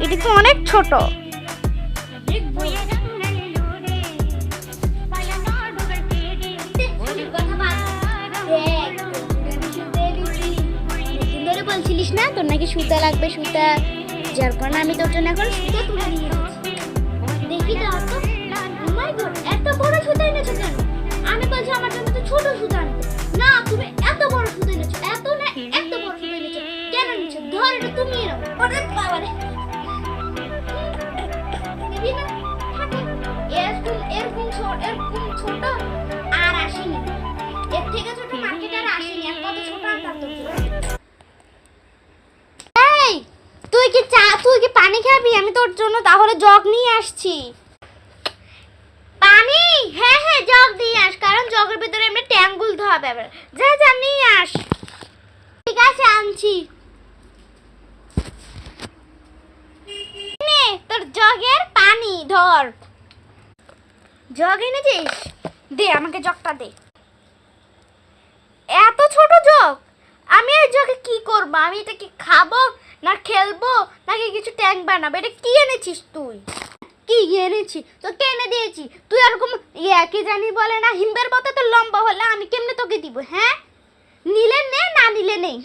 এটা তো অনেক ছোট। বলছিলিস না তোর নাকি সুতা লাগবে, সুতা, যার কারণে আমি তোর জন্য এখন সুতা তুলে নিয়ে এসেছি। দেখি তো এত বড় সুতা এনেছো কেন? আমি বলছি আমার জন্য তো ছোট সুতা আনতে। না, তুমি এত বড় সুতা এনেছো, এত না এত বড় সুতা এনেছো, কেন এনেছো? ধর এটা তুমি নাও। ওরে বাবা রে, দিবি না? এরকম ছোট আর আসেনি, এর থেকে ছোট মার্কেটে আর আসেনি। এক কত ছোট আনতাম তোর জন্য। এই তুই কি পানি খাবি? আমি তোর জন্য তাহলে জগ নিয়ে আসছি। পানি? হ্যাঁ হ্যাঁ, জগ দিয়ে আস, কারণ জগের ভিতরে এমনি ট্যাঙ্ক গুলতে হবে। এবার যা যা নিয়ে আস। ঠিক আছে, আনছি। নে তোর জগের পানি, ধর। জগ এনেছিস? দে আমাকে জগটা দে। এত ছোট জগ, আমি এই জগে কি করব? আমি এটা কি খাবো না খেলবো নাকি কিছু ট্যাঙ্ক বানাবো? এটা কি এনেছিস তুই? কি এনেছি? তো কেনে দিয়েছি তুই এরকম কি জানি বলে না, হিমবের মতো তো লম্বা হলে আমি কেমনে তোকে দিব? হ্যাঁ, নিলে নে, না নিলে নেই।